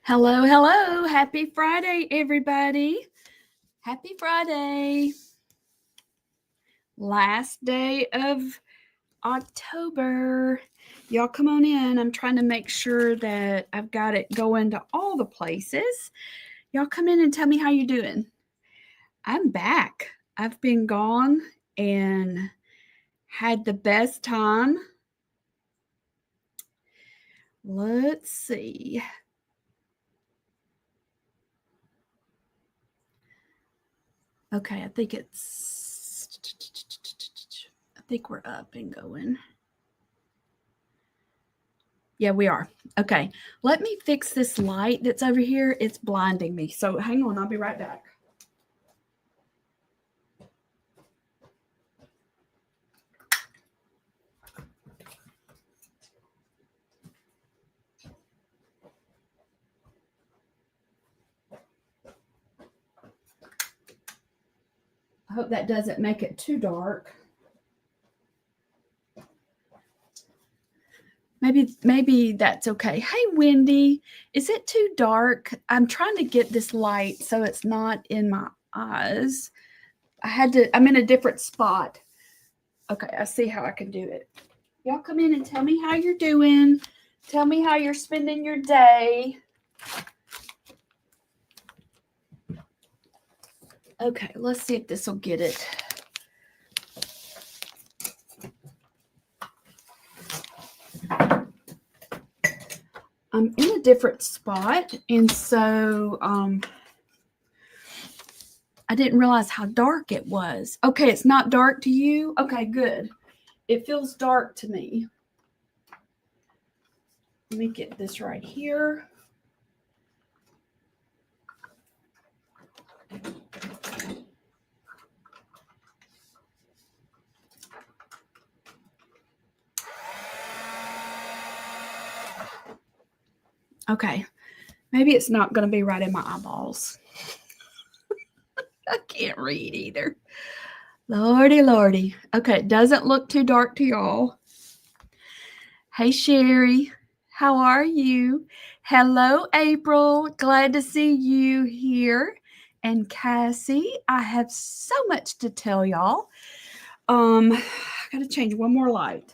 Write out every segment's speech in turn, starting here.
Hello, hello. Happy Friday, everybody. Happy Friday. Last day of October. Y'all come on in. I'm trying to make sure that I've got it going to all the places. Y'all come in and tell me how you're doing. I'm back. I've been gone and had the best time. Let's see. Okay, I think we're up and going. Yeah, we are. Okay, let me fix this light that's over here. It's blinding me. So hang on, I'll be right back. I hope that doesn't make it too dark. Maybe that's okay. Hey, Wendy, is it too dark? I'm trying to get this light so it's not in my eyes. I'm in a different spot. Okay, I see how I can do it. Y'all come in and tell me how you're doing. Tell me how you're spending your day. Okay, let's see if this will get it. I'm in a different spot, and so I didn't realize how dark it was. Okay, it's not dark to you? Okay, good. It feels dark to me. Let me get this right here. Okay, maybe it's not going to be right in my eyeballs. I can't read either. Lordy, lordy. Okay, it doesn't look too dark to y'all. Hey, Sherry. How are you? Hello, April. Glad to see you here. And Cassie, I have so much to tell y'all. I got to change one more light.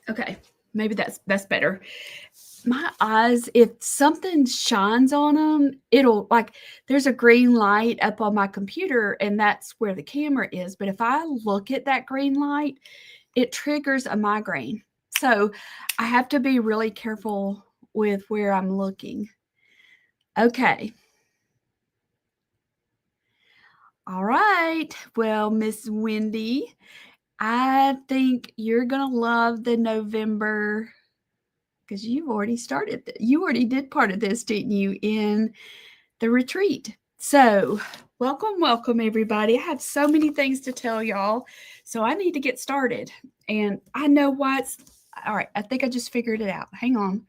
Okay, maybe that's better. My eyes, if something shines on them, it'll like there's a green light up on my computer and that's where the camera is. But if I look at that green light, it triggers a migraine. So I have to be really careful with where I'm looking. Okay. All right. Well, Miss Wendy, I think you're going to love the November because you've already started. You already did part of this, didn't you, in the retreat? So welcome, everybody. I have so many things to tell y'all, so I need to get started. And I know why it's all right. I think I just figured it out. Hang on.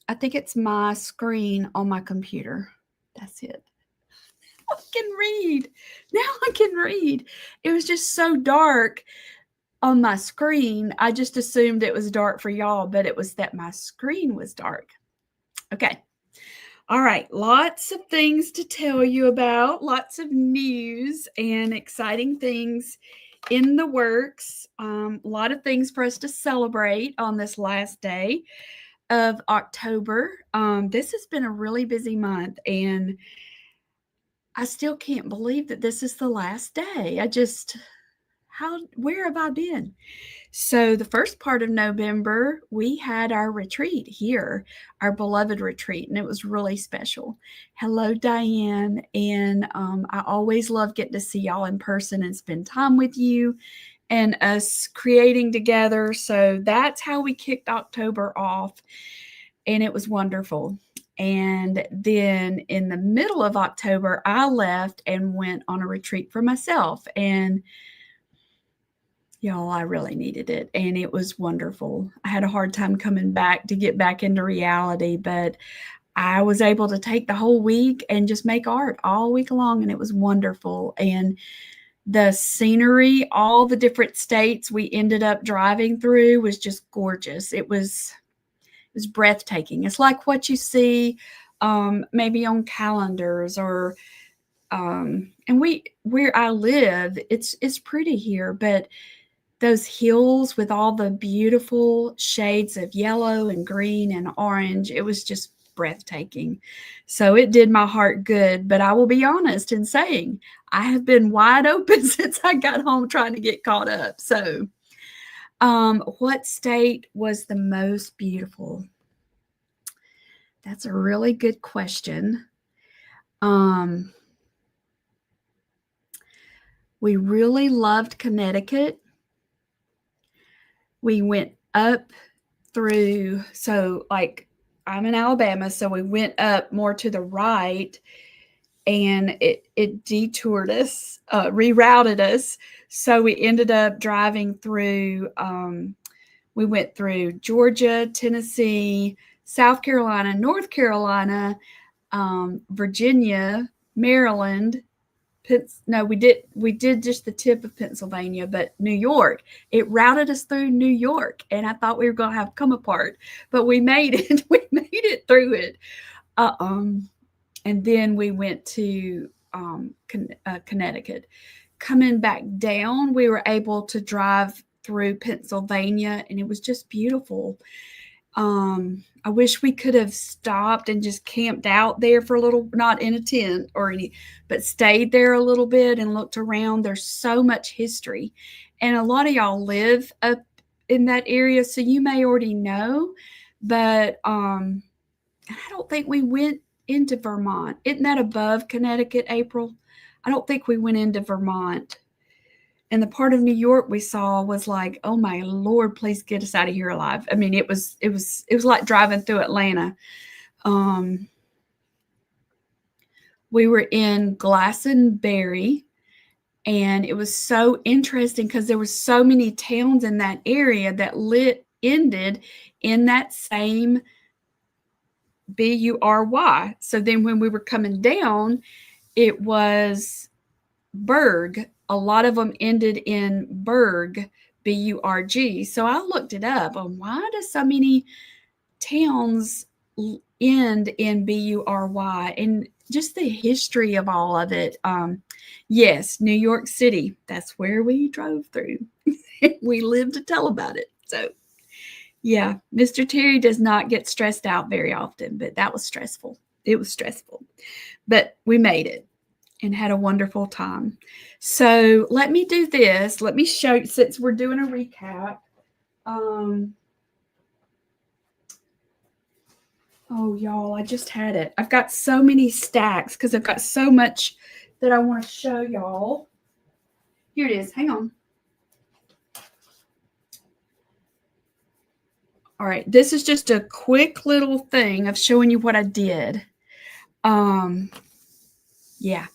I think it's my screen on my computer. That's it. I can read. Now I can read. It was just so dark on my screen. I just assumed it was dark for y'all, but it was that my screen was dark. Okay. All right. Lots of things to tell you about, lots of news and exciting things in the works. A lot of things for us to celebrate on this last day of October. This has been a really busy month, and I still can't believe that this is the last day. Where have I been? So the first part of November, we had our retreat here, our beloved retreat, and it was really special. Hello, Diane. And I always love getting to see y'all in person and spend time with you and us creating together. So that's how we kicked October off, and it was wonderful. And then in the middle of October, I left and went on a retreat for myself. And y'all, I really needed it, and it was wonderful. I had a hard time coming back to get back into reality, but I was able to take the whole week and just make art all week long, and it was wonderful. And the scenery, all the different states we ended up driving through was just gorgeous. It was breathtaking. It's like what you see maybe on calendars or and where I live, it's pretty here, but those hills with all the beautiful shades of yellow and green and orange, it was just breathtaking. So it did my heart good, but I will be honest in saying I have been wide open since I got home trying to get caught up. So, what state was the most beautiful? That's a really good question. Um, we really loved Connecticut. We went up through, so like I'm in Alabama, so we went up more to the right and it detoured us, rerouted us. So we ended up driving through, we went through Georgia, Tennessee, South Carolina, North Carolina, Virginia, Maryland. No, we did just the tip of Pennsylvania, but New York. It routed us through New York, and I thought we were going to have come apart, but we made it. We made it through it. And then we went to Connecticut. Coming back down, we were able to drive through Pennsylvania, and it was just beautiful. I wish we could have stopped and just camped out there for a little, not in a tent or any, but stayed there a little bit and looked around. There's so much history. And a lot of y'all live up in that area, so you may already know, but I don't think we went into Vermont. Isn't that above Connecticut, April? I don't think we went into Vermont. And the part of New York we saw was like, oh my Lord, please get us out of here alive. I mean, it was like driving through Atlanta. We were in Glastonbury, and it was so interesting because there were so many towns in that area that ended in that same Bury. So then when we were coming down, it was Berg. A lot of them ended in Berg, Burg. So I looked it up on why do so many towns end in Bury and just the history of all of it. Yes, New York City. That's where we drove through. We lived to tell about it. So yeah, Mr. Terry does not get stressed out very often, but that was stressful. It was stressful, but we made it and had a wonderful time. So let me do this. Let me show you, since we're doing a recap. Oh, y'all, I just had it. I've got so many stacks because I've got so much that I want to show y'all. Here it is. Hang on. All right, this is just a quick little thing of showing you what I did. Yeah.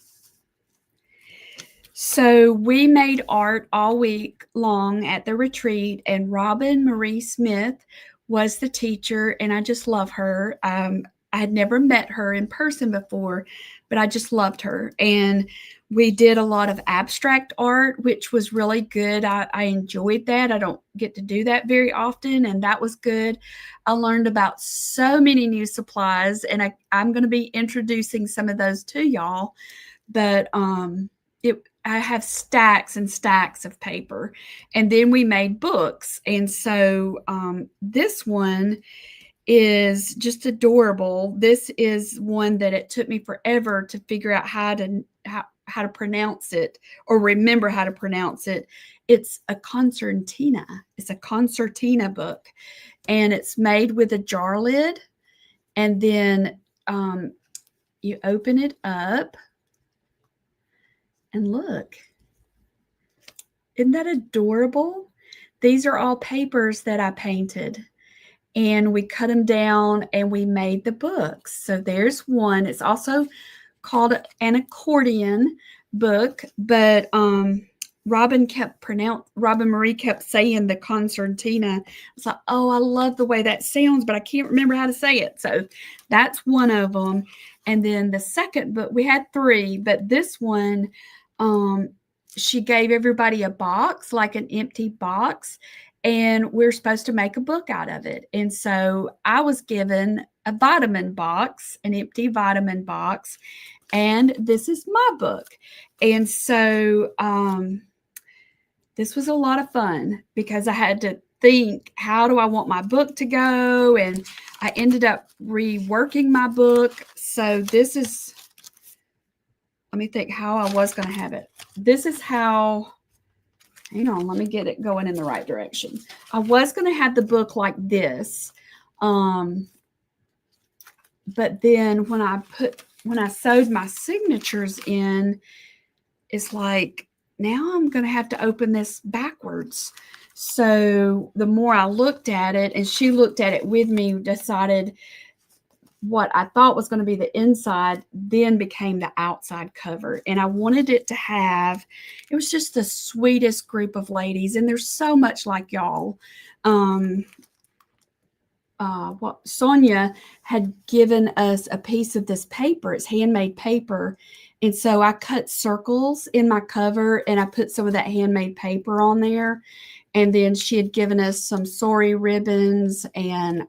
So we made art all week long at the retreat, and Robin Marie Smith was the teacher, and I just love her. I had never met her in person before, but I just loved her. And we did a lot of abstract art, which was really good. I enjoyed that. I don't get to do that very often, and that was good. I learned about so many new supplies, and I'm going to be introducing some of those to y'all. But I have stacks and stacks of paper, and then we made books. And so this one is just adorable. This is one that it took me forever to figure out how to pronounce it or remember how to pronounce it. It's a concertina. It's a concertina book, and it's made with a jar lid, and then you open it up. And look, isn't that adorable? These are all papers that I painted, and we cut them down and we made the books. So there's one. It's also called an accordion book, but Robin Marie kept saying the concertina. I was like, oh, I love the way that sounds, but I can't remember how to say it. So that's one of them. And then the second book, we had three, but this one, she gave everybody a box, like an empty box, and we're supposed to make a book out of it. And so I was given a vitamin box, an empty vitamin box, and this is my book. And so this was a lot of fun because I had to think, how do I want my book to go? And I ended up reworking my book. So this is, let me think how I was going to have it. This is how, hang on, let me get it going in the right direction. I was going to have the book like this. But then when I sewed my signatures in, it's like, now I'm going to have to open this backwards. So the more I looked at it, and she looked at it with me, decided what I thought was going to be the inside then became the outside cover. And I wanted it to have, it was just the sweetest group of ladies. And there's so much like y'all. Sonia had given us a piece of this paper. It's handmade paper. And so I cut circles in my cover and I put some of that handmade paper on there. And then she had given us some sari ribbons, and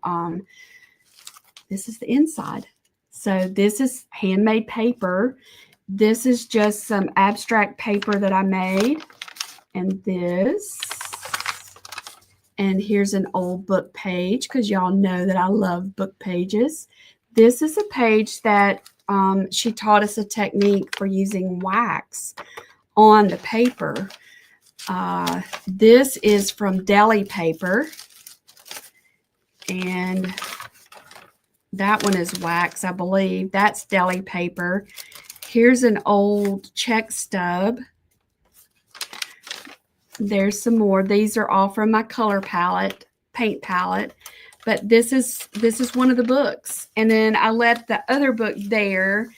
this is the inside. So this is handmade paper. This is just some abstract paper that I made. And this, and here's an old book page, because y'all know that I love book pages. This is a page that she taught us a technique for using wax on the paper. This is from Geli paper, and that one is wax, I believe. That's Geli paper. Here's an old check stub. There's some more. These are all from my color palette, paint palette. But this is one of the books. And then I left the other book there,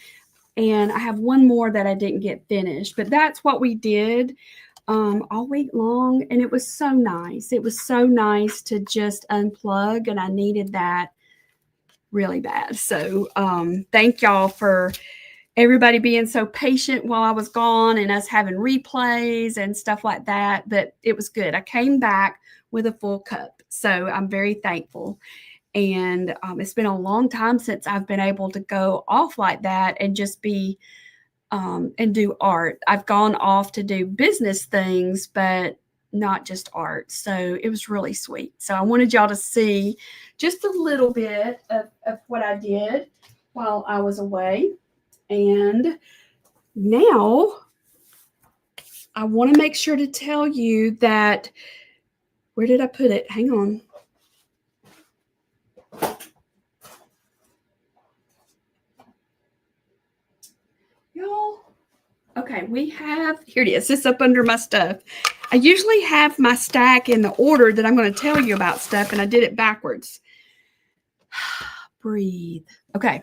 and I have one more that I didn't get finished. But that's what we did all week long, and it was so nice. It was so nice to just unplug, and I needed that really bad. So thank y'all for everybody being so patient while I was gone, and us having replays and stuff like that. But it was good. I came back with a full cup. So I'm very thankful. And it's been a long time since I've been able to go off like that and just be and do art. I've gone off to do business things, but not just art. So it was really sweet. So I wanted y'all to see just a little bit of what I did while I was away. And now I want to make sure to tell you that, where did I put it? Hang on. Y'all, okay, we have, here it is. It's up under my stuff. I usually have my stack in the order that I'm going to tell you about stuff, and I did it backwards. Breathe. Okay,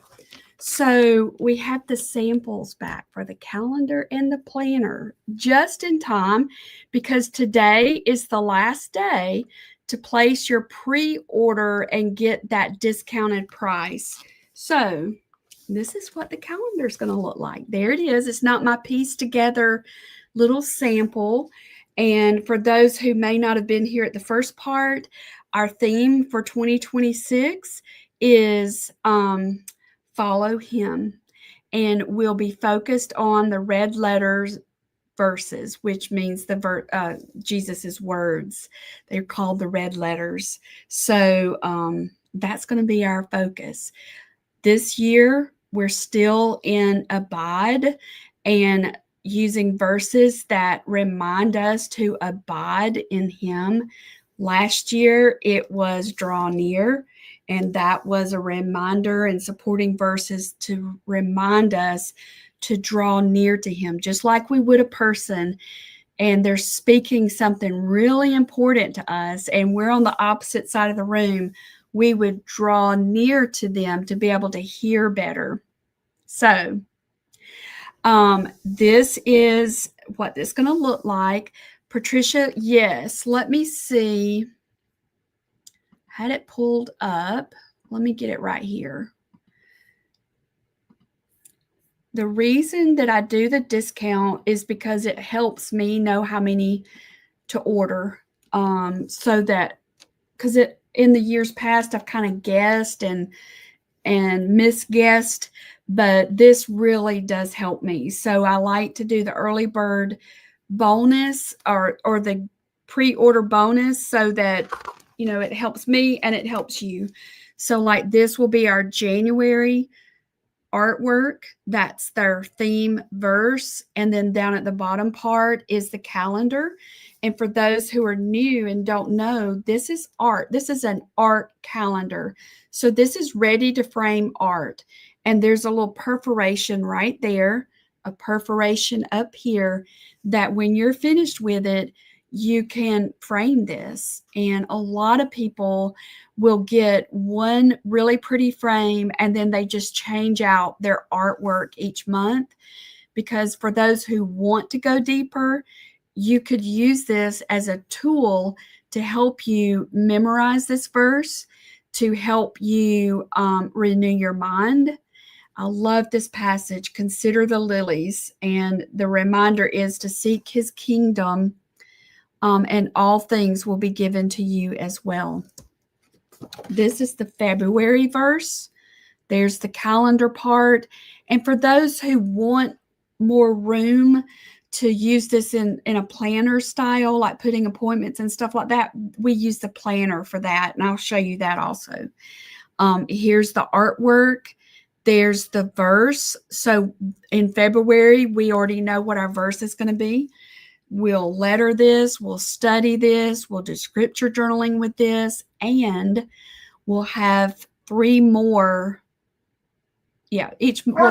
so we have the samples back for the calendar and the planner just in time, because today is the last day to place your pre-order and get that discounted price. So this is what the calendar is going to look like. There it is. It's not my pieced together little sample. And for those who may not have been here at the first part, our theme for 2026 is follow him. And we'll be focused on the red letters verses, which means the Jesus's words. They're called the red letters. So that's going to be our focus. This year, we're still in abide and using verses that remind us to abide in him. Last year, it was draw near, and that was a reminder and supporting verses to remind us to draw near to him, just like we would a person, and they're speaking something really important to us, and we're on the opposite side of the room. We would draw near to them to be able to hear better. So this is what this is going to look like Patricia, yes. Let me see. Had it pulled up. Let me get it right here. The reason that I do the discount is because it helps me know how many to order. So that, because it in the years past I've kind of guessed and misguessed, but this really does help me. So I like to do the early bird bonus or the pre-order bonus so that it helps me and it helps you. So like this will be our January artwork. That's their theme verse. And then down at the bottom part is the calendar. And for those who are new and don't know, this is art. This is an art calendar. So this is ready to frame art. And there's a little perforation right there, a perforation up here, that when you're finished with it, you can frame this. And a lot of people will get one really pretty frame and then they just change out their artwork each month. Because for those who want to go deeper, you could use this as a tool to help you memorize this verse, to help you renew your mind. I love this passage. Consider the lilies. And the reminder is to seek his kingdom, and all things will be given to you as well. This is the February verse. There's the calendar part. And for those who want more room to use this in a planner style, like putting appointments and stuff like that, we use the planner for that. And I'll show you that also. Here's the artwork. There's the verse. So in February, we already know what our verse is going to be. We'll letter this, we'll study this, we'll do scripture journaling with this, and we'll have 3 more. Yeah,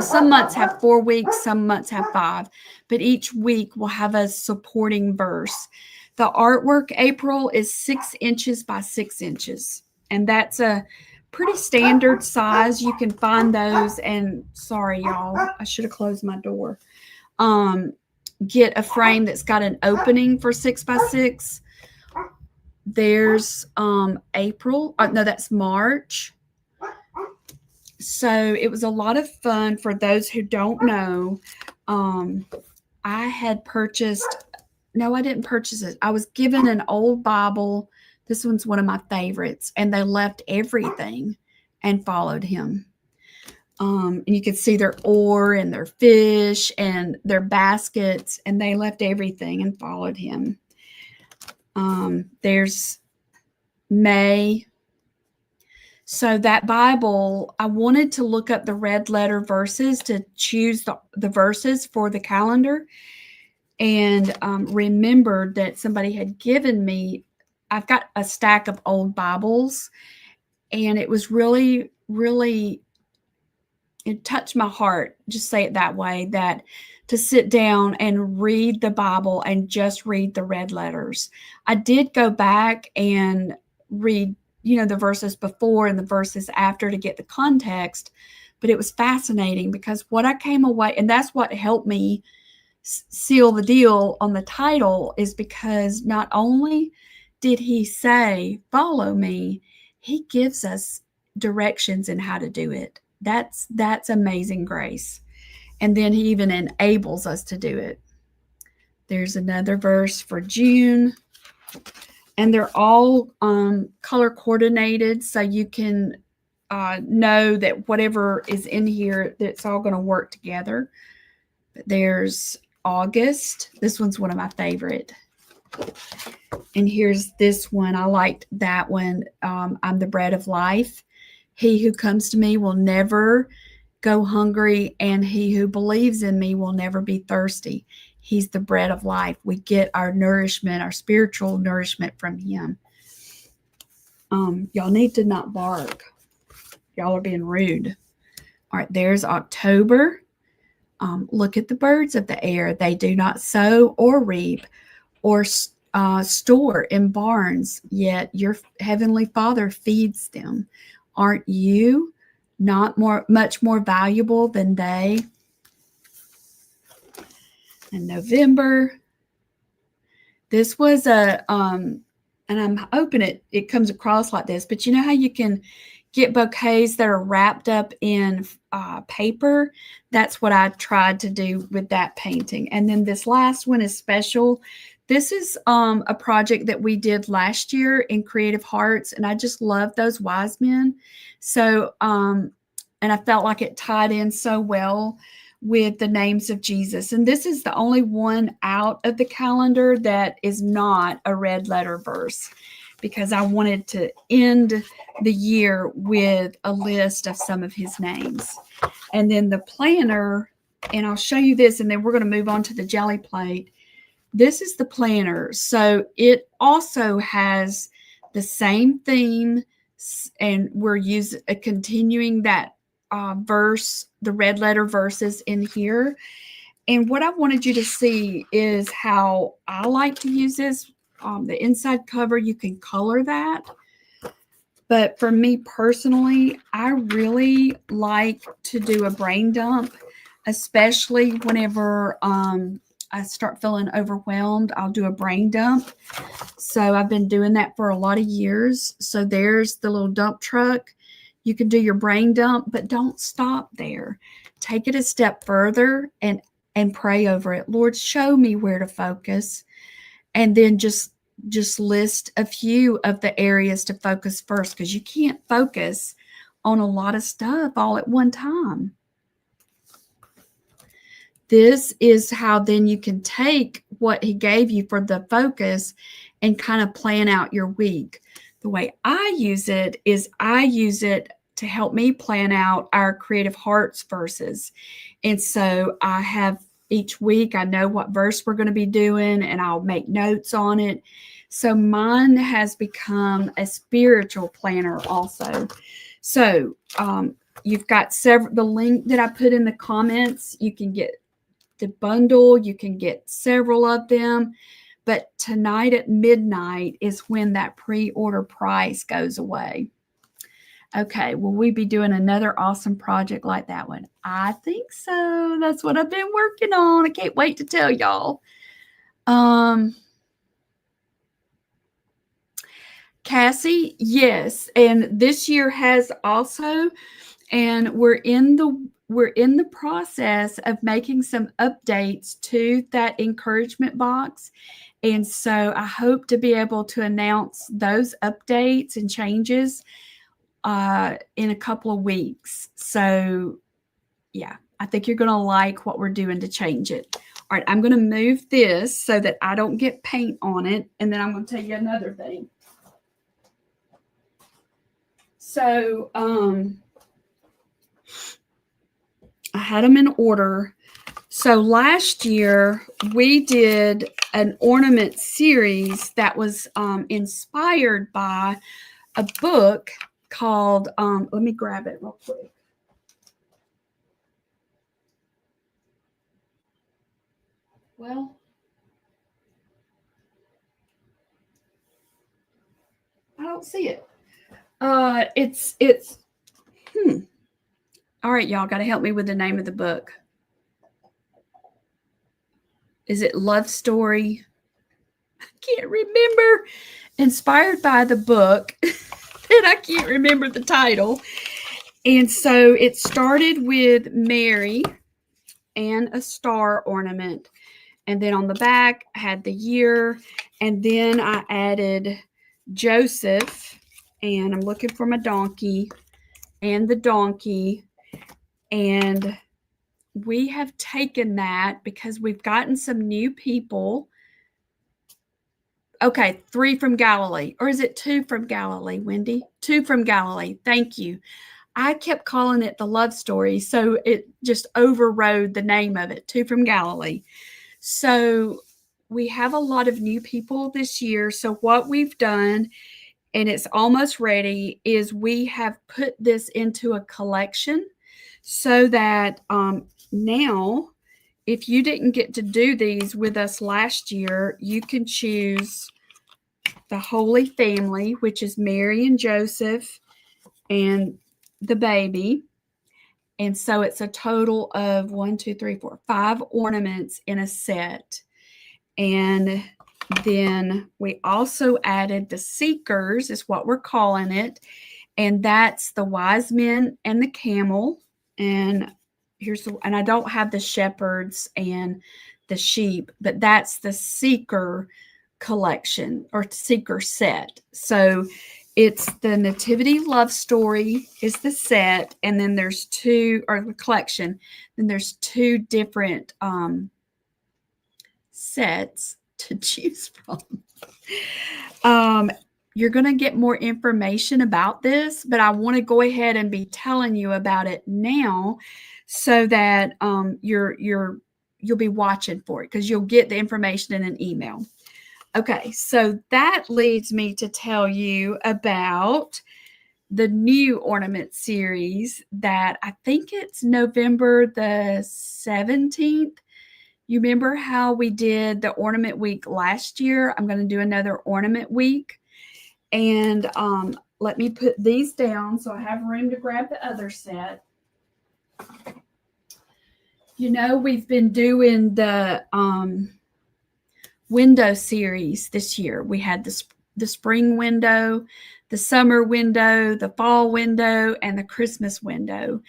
some months have 4 weeks, some months have 5, but each week we'll have a supporting verse. The artwork, April, is 6 inches by 6 inches, and that's a pretty standard size. You can find those, and sorry, y'all, I should have closed my door. Get a frame that's got an opening for 6 by 6. There's April. No, that's March. So it was a lot of fun. For those who don't know, I had purchased, no, I didn't purchase it. I was given an old Bible. This one's one of my favorites. And they left everything and followed him. And you could see their oar and their fish and their baskets, and they left everything and followed him. There's May. So that Bible, I wanted to look up the red letter verses to choose the verses for the calendar, and remembered that somebody had given me, I've got a stack of old Bibles, and it was really, really, it touched my heart, just say it that way, that to sit down and read the Bible and just read the red letters. I did go back and read, the verses before and the verses after to get the context, but it was fascinating because what I came away, and that's what helped me seal the deal on the title, is because not only did he say, follow me, he gives us directions in how to do it. That's amazing grace. And then he even enables us to do it. There's another verse for June. And they're all color coordinated, so you can know that whatever is in here, that's all going to work together. There's August. This one's one of my favorite. And here's this one. I liked that one. I'm the bread of life. He who comes to me will never go hungry, and he who believes in me will never be thirsty. He's the bread of life. We get our nourishment, our spiritual nourishment from him. Y'all need to not bark. Y'all are being rude. All right, there's October. Look at the birds of the air. They do not sow or reap or store in barns, yet your heavenly Father feeds them. Aren't you not much more valuable than they? In November, This was a and I'm hoping it comes across like this, but you know how you can get bouquets that are wrapped up in paper? That's what I tried to do with that painting. And then this last one is special. This is a project that we did last year in Creative Hearts, and I just love those wise men. So, and I felt like it tied in so well with the names of Jesus. And this is the only one out of the calendar that is not a red letter verse, because I wanted to end the year with a list of some of his names. And then the planner, and I'll show you this, and then we're going to move on to the Geli plate. This is the planner. So it also has the same theme, and we're continuing that verse, the red letter verses in here. And what I wanted you to see is how I like to use this. The inside cover, you can color that. But for me personally, I really like to do a brain dump, especially whenever I start feeling overwhelmed. I'll do a brain dump. So I've been doing that for a lot of years. So there's the little dump truck. You can do your brain dump, but don't stop there. Take it a step further and pray over it. Lord, show me where to focus. And then just list a few of the areas to focus first, because you can't focus on a lot of stuff all at one time. This is how then you can take what he gave you for the focus and kind of plan out your week. The way I use it is I use it to help me plan out our Creative Hearts verses. And so I have each week, I know what verse we're going to be doing, and I'll make notes on it. So mine has become a spiritual planner also. So you've got the link that I put in the comments. You can get the bundle. You can get several of them. But tonight at midnight is when that pre-order price goes away. Okay, will we be doing another awesome project like that one? I think so. That's what I've been working on. I can't wait to tell y'all. Cassie, yes, and this year has also, and we're in the process of making some updates to that encouragement box. And so I hope to be able to announce those updates and changes in a couple of weeks. So yeah, I think you're going to like what we're doing to change it. All right, I'm going to move this so that I don't get paint on it. And then I'm going to tell you another thing. So I had them in order. So last year we did an ornament series that was inspired by a book called, let me grab it real quick. Well, I don't see it. It's all right, y'all got to help me with the name of the book. Is it Love Story? I can't remember. Inspired by the book, and I can't remember the title. And so it started with Mary and a star ornament. And then on the back, I had the year. And then I added Joseph. And I'm looking for my donkey and the donkey. And we have taken that because we've gotten some new people. Okay, 3 from Galilee. Or is it 2 from Galilee, Wendy? 2 from Galilee. Thank you. I kept calling it the Love Story, so it just overrode the name of it, 2 from Galilee. So we have a lot of new people this year. So what we've done, and it's almost ready, is we have put this into a collection so that now, if you didn't get to do these with us last year, you can choose the Holy Family, which is Mary and Joseph and the baby. And so it's a total of 1, 2, 3, 4, 5 ornaments in a set. And then we also added the seekers, is what we're calling it. And that's the wise men and the camel. And and I don't have the shepherds and the sheep, but that's the seeker collection or seeker set. So it's the Nativity Love Story is the set, and then there's two, or the collection, then there's two different sets to choose from. You're going to get more information about this, but I want to go ahead and be telling you about it now so that you'll be watching for it, because you'll get the information in an email. Okay, so that leads me to tell you about the new ornament series that I think it's November the 17th. You remember how we did the ornament week last year? I'm going to do another ornament week. And let me put these down so I have room to grab the other set. You know, we've been doing the window series this year. We had the spring window, the summer window, the fall window, and the Christmas window.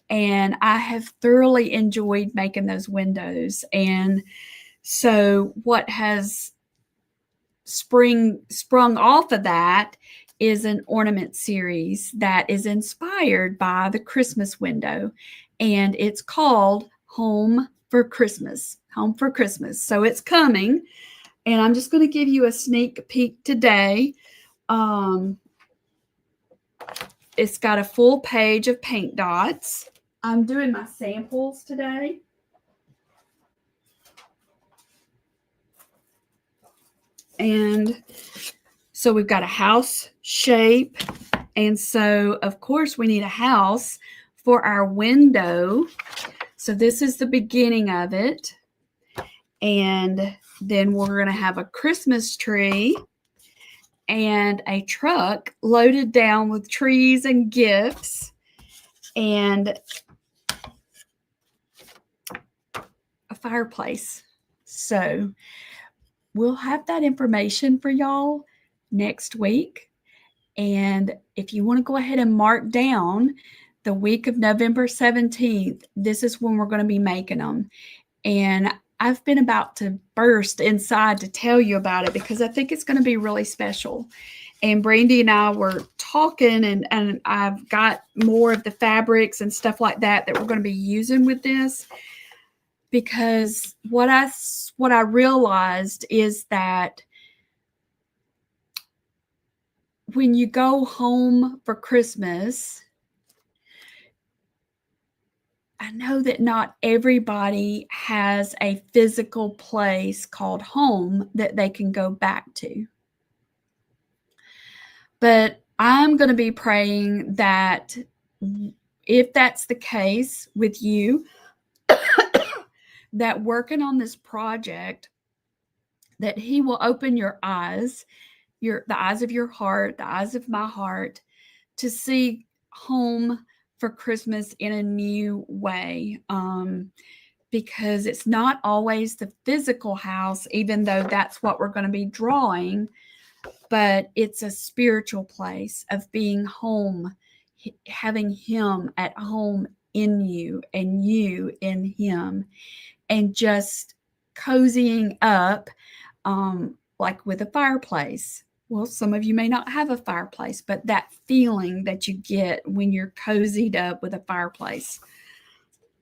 And I have thoroughly enjoyed making those windows. And so what has sprung off of that is an ornament series that is inspired by the Christmas window. And it's called Home for Christmas. Home for Christmas. So it's coming. And I'm just going to give you a sneak peek today. It's got a full page of paint dots. I'm doing my samples today. And so we've got a house shape. And so, of course, we need a house for our window. So this is the beginning of it. And then we're going to have a Christmas tree and a truck loaded down with trees and gifts and a fireplace. So we'll have that information for y'all next week. And if you want to go ahead and mark down the week of November 17th, this is when we're going to be making them. And I've been about to burst inside to tell you about it because I think it's going to be really special. And Brandy and I were talking, and I've got more of the fabrics and stuff like that we're going to be using with this. Because what I realized is that when you go home for Christmas, I know that not everybody has a physical place called home that they can go back to. But I'm going to be praying that if that's the case with you, that working on this project, that He will open your eyes, the eyes of your heart, the eyes of my heart, to see home for Christmas in a new way. Because it's not always the physical house, even though that's what we're going to be drawing, but it's a spiritual place of being home, having Him at home in you and you in Him, and just cozying up like with a fireplace. Well, some of you may not have a fireplace, but that feeling that you get when you're cozied up with a fireplace.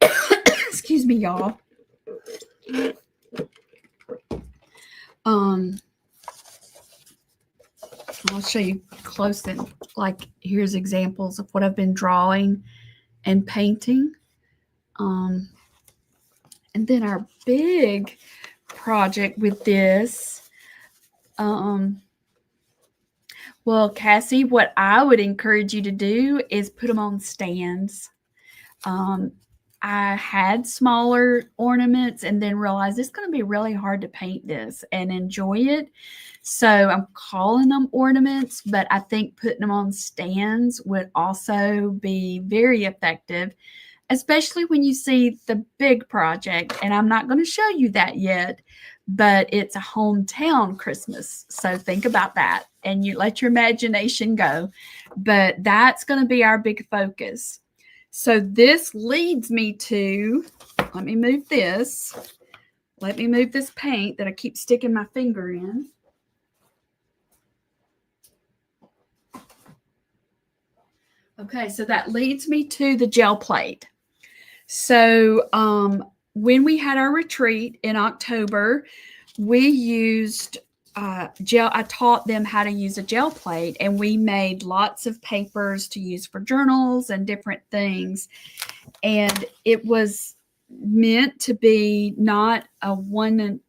Excuse me, y'all. I'll show you close and like here's examples of what I've been drawing and painting. And then our big project with this, well, Cassie, what I would encourage you to do is put them on stands. I had smaller ornaments and then realized it's going to be really hard to paint this and enjoy it. So I'm calling them ornaments, but I think putting them on stands would also be very effective, especially when you see the big project. And I'm not going to show you that yet, but it's a hometown Christmas. So think about that and you let your imagination go. But that's going to be our big focus. So this leads me to, let me move this. Let me move this paint that I keep sticking my finger in. Okay, so that leads me to the gel plate. So when we had our retreat in October, we used gel. I taught them how to use a gel plate, and we made lots of papers to use for journals and different things. And it was meant to be not a one.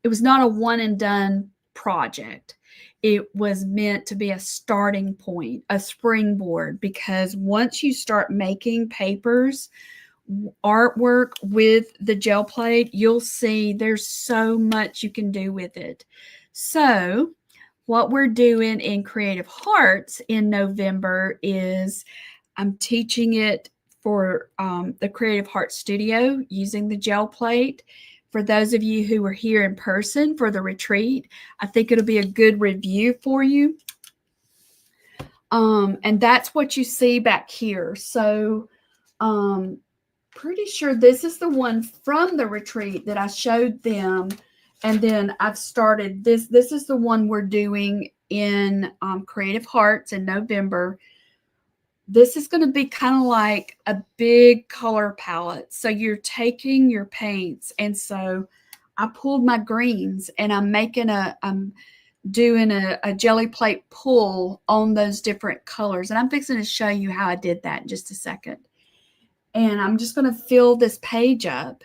It was not a one and done project. It was meant to be a starting point, a springboard, because once you start making papers, artwork with the gel plate, you'll see there's so much you can do with it. So what we're doing in Creative Hearts in November is I'm teaching it for the Creative Hearts Studio using the gel plate. For those of you who were here in person for the retreat, I think it'll be a good review for you. And that's what you see back here. So pretty sure this is the one from the retreat that I showed them. And then I've started this. This is the one we're doing in Creative Hearts in November. This is going to be kind of like a big color palette. So you're taking your paints. And so I pulled my greens and I'm doing a jelly plate pull on those different colors. And I'm fixing to show you how I did that in just a second. And I'm just going to fill this page up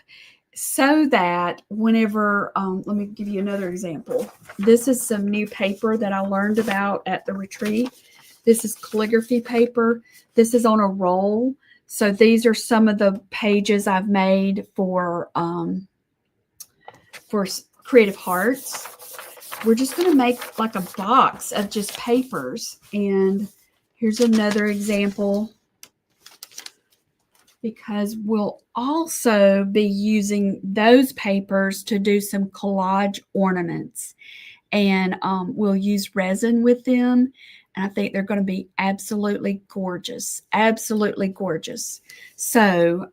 so that whenever, let me give you another example. This is some new paper that I learned about at the retreat. This is calligraphy paper. This is on a roll. So these are some of the pages I've made for Creative Hearts. We're just going to make like a box of just papers. And here's another example, because we'll also be using those papers to do some collage ornaments. And we'll use resin with them. And I think they're going to be absolutely gorgeous. Absolutely gorgeous. So,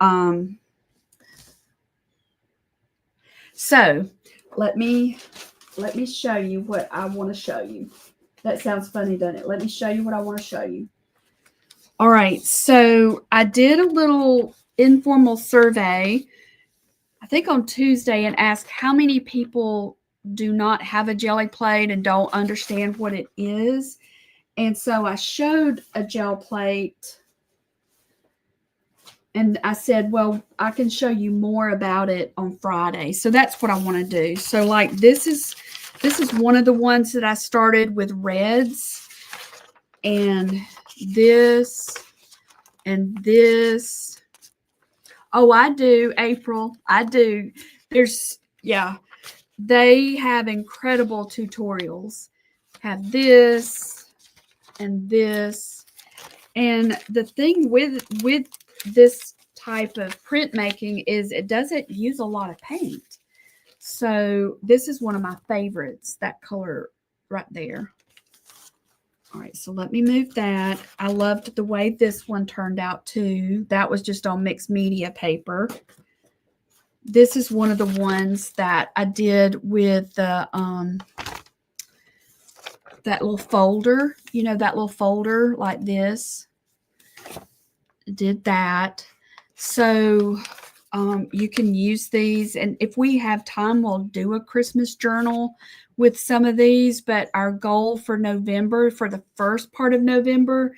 let me show you what I want to show you. That sounds funny, doesn't it? Let me show you what I want to show you. All right, so I did a little informal survey, I think on Tuesday, and asked how many people do not have a jelly plate and don't understand what it is. And so I showed a gel plate and I said, well, I can show you more about it on Friday. So that's what I want to do. So like this is one of the ones that I started with reds, and this and this. Oh, I do, April. I do. They have incredible tutorials. Have this and this. And the thing with this type of printmaking is it doesn't use a lot of paint. So this is one of my favorites, that color right there. All right, so let me move that. I loved the way this one turned out too. That was just on mixed media paper. This is one of the ones that I did with the that little folder, you know, that little folder like this. Did that. So you can use these, and if we have time, we'll do a Christmas journal with some of these. But our goal for November, for the first part of November,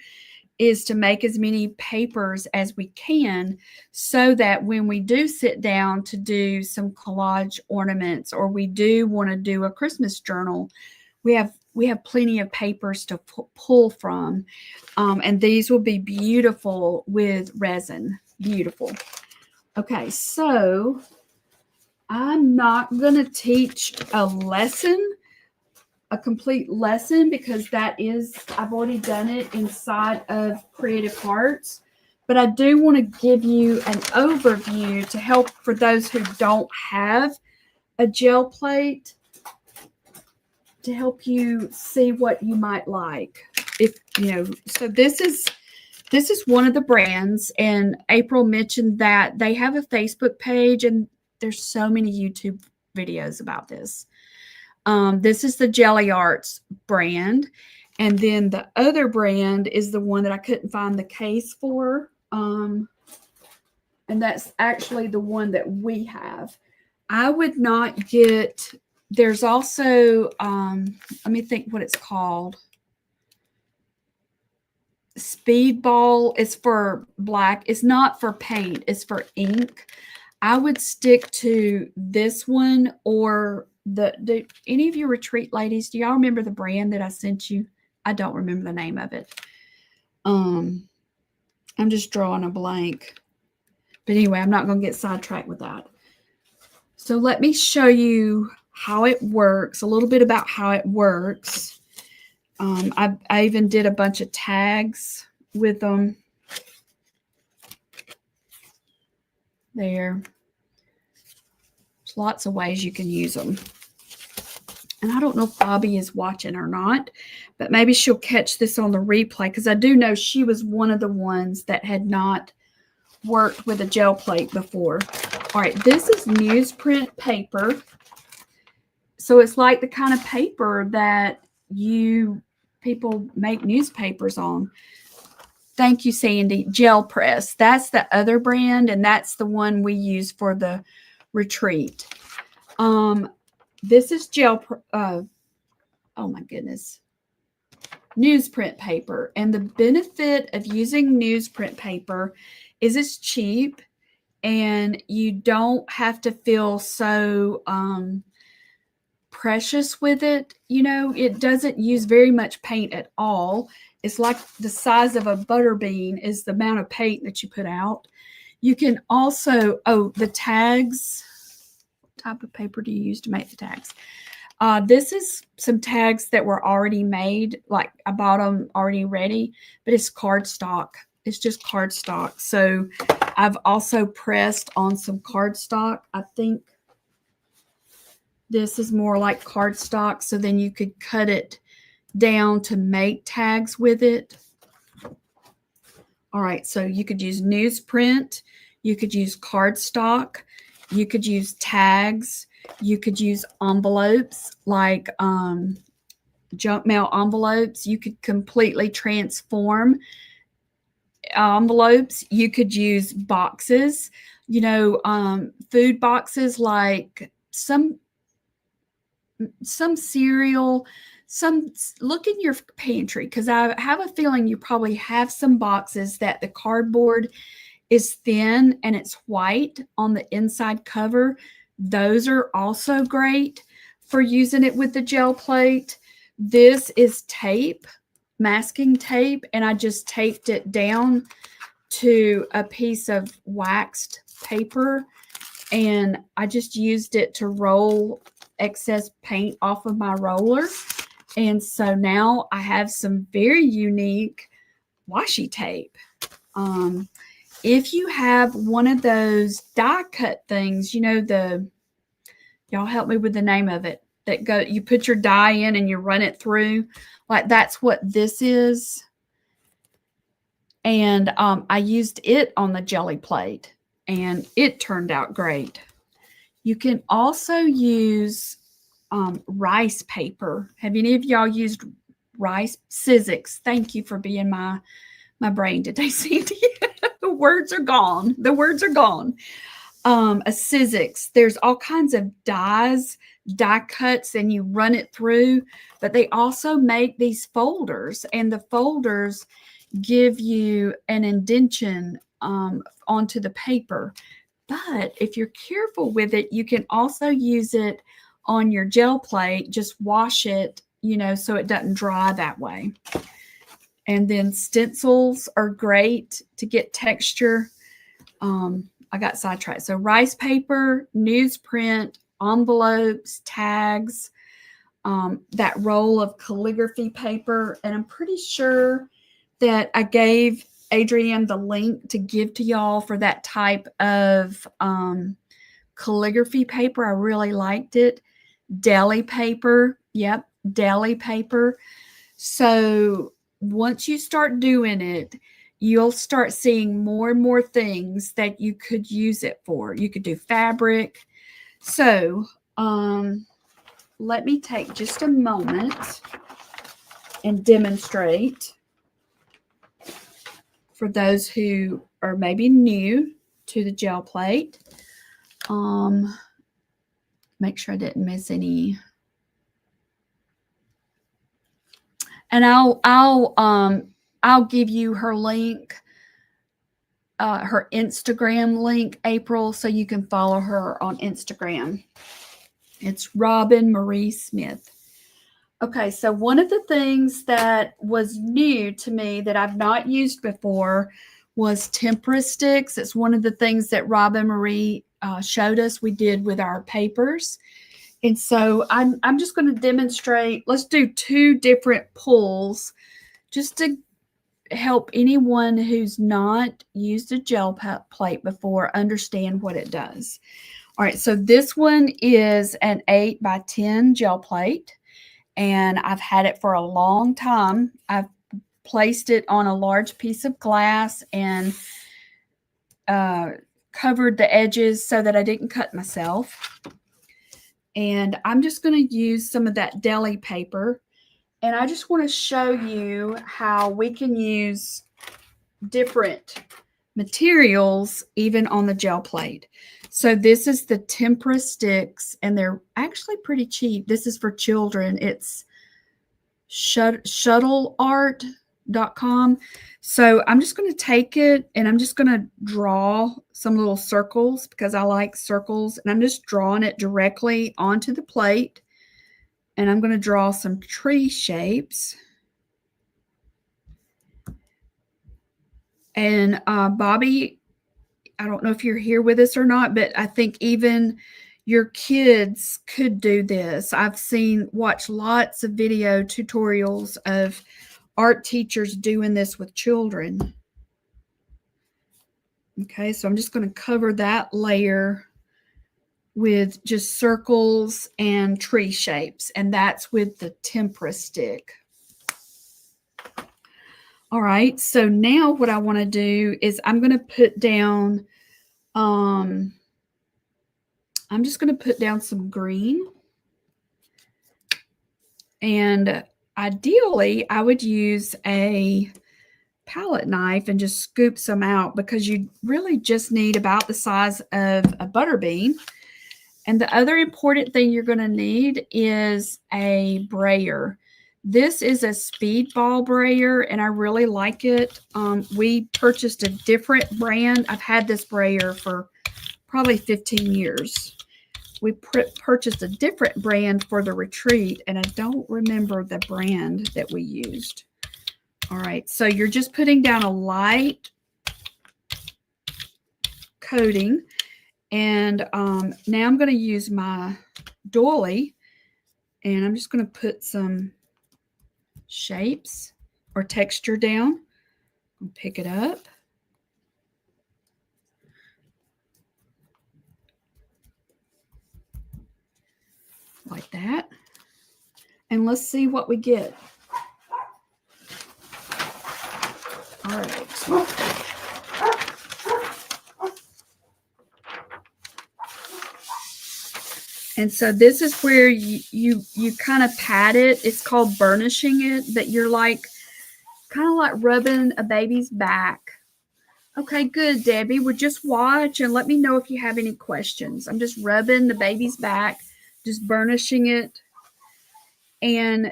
is to make as many papers as we can, so that when we do sit down to do some collage ornaments, or we do want to do a Christmas journal, we have plenty of papers to pull from. And these will be beautiful with resin. Beautiful. Okay, so I'm not going to teach a lesson, a complete lesson, because I've already done it inside of Creative Hearts. But I do want to give you an overview to help for those who don't have a gel plate to help you see what you might like. If you know, so this is one of the brands, and April mentioned that they have a Facebook page, and there's so many YouTube videos about this. This is the Geli Arts brand, and then the other brand is the one that I couldn't find the case for, and that's actually the one that we have. I would not get. There's also, let me think what it's called. Speedball is for black. It's not for paint. It's for ink. I would stick to this one, or do any of you retreat ladies, do y'all remember the brand that I sent you? I don't remember the name of it. I'm just drawing a blank. But anyway, I'm not going to get sidetracked with that. So let me show you how it works, a little bit about how it works. I even did a bunch of tags with them. There. There's lots of ways you can use them. And I don't know if Bobby is watching or not, but maybe she'll catch this on the replay, because I do know she was one of the ones that had not worked with a gel plate before. All right, this is newsprint paper. So it's like the kind of paper that people make newspapers on. Thank you, Sandy. Gel Press. That's the other brand, and that's the one we use for the retreat. This is oh my goodness, newsprint paper. And the benefit of using newsprint paper is it's cheap, and you don't have to feel so precious with it. You know, it doesn't use very much paint at all. It's like the size of a butter bean is the amount of paint that you put out. You can also, the tags. What type of paper do you use to make the tags? This is some tags that were already made, like I bought them already ready, but it's cardstock. It's just cardstock. So I've also pressed on some cardstock. I think this is more like cardstock, so then you could cut it down to make tags with it. All right, so you could use newsprint, you could use cardstock, you could use tags, you could use envelopes like junk mail envelopes. You could completely transform envelopes. You could use boxes, you know, food boxes, like some cereal. Look in your pantry, because I have a feeling you probably have some boxes that the cardboard is thin and it's white on the inside cover. Those are also great for using it with the gel plate. This is tape, masking tape, and I just taped it down to a piece of waxed paper, and I just used it to roll excess paint off of my roller. And so now I have some very unique washi tape. If you have one of those die cut things, you know, y'all help me with the name of it, that you put your die in and you run it through, like that's what this is. And I used it on the jelly plate, and it turned out great. You can also use rice paper. Have any of y'all used rice? Sizzix. Thank you for being my brain today, Sandy. The words are gone. The words are gone. A Sizzix. There's all kinds of dyes, die cuts, and you run it through. But they also make these folders, and the folders give you an indentation onto the paper. But if you're careful with it, you can also use it on your gel plate. Just wash it, you know, so it doesn't dry that way. And then stencils are great to get texture. I got sidetracked. So rice paper, newsprint, envelopes, tags, that roll of calligraphy paper. And I'm pretty sure that I gave Adrienne the link to give to y'all for that type of calligraphy paper. I really liked it. Deli paper. Yep, deli paper. So once you start doing it, you'll start seeing more and more things that you could use it for. You could do fabric. So let me take just a moment and demonstrate for those who are maybe new to the gel plate. Make sure I didn't miss any. And I'll give you her link, her Instagram link, April, so you can follow her on Instagram. It's Robin Marie Smith. Okay, so one of the things that was new to me that I've not used before was tempera sticks. It's one of the things that Robin Marie showed us we did with our papers. And so I'm just going to demonstrate. Let's do 2 different pulls just to help anyone who's not used a gel plate before understand what it does. All right, so this one is an 8 by 10 gel plate, and I've had it for a long time. I've placed it on a large piece of glass and covered the edges so that I didn't cut myself. And I'm just going to use some of that deli paper. And I just want to show you how we can use different materials even on the gel plate. So this is the tempera sticks, and they're actually pretty cheap. This is for children. It's shuttleart.com. So I'm just going to take it and I'm just going to draw some little circles because I like circles, and I'm just drawing it directly onto the plate. And I'm going to draw some tree shapes. And Bobby, I don't know if you're here with us or not, but I think even your kids could do this. I've watched lots of video tutorials of art teachers doing this with children. Okay, so I'm just going to cover that layer with just circles and tree shapes, and that's with the tempera stick. All right, so now what I want to do is I'm going to put down, I'm just going to put down some green. And ideally, I would use a palette knife and just scoop some out because you really just need about the size of a butter bean. And the other important thing you're going to need is a brayer. This is a speedball brayer, and I really like it. We purchased a different brand. I've had this brayer for probably 15 years. We purchased a different brand for the retreat, and I don't remember the brand that we used. All right, so you're just putting down a light coating. And now I'm going to use my doily, and I'm just going to put some shapes or texture down and pick it up. Like that. And let's see what we get. All right. And so this is where you kind of pat it. It's called burnishing it, that you're like kind of like rubbing a baby's back. Okay, good, Debbie. Well, just watch and let me know if you have any questions. I'm just rubbing the baby's back, just burnishing it. And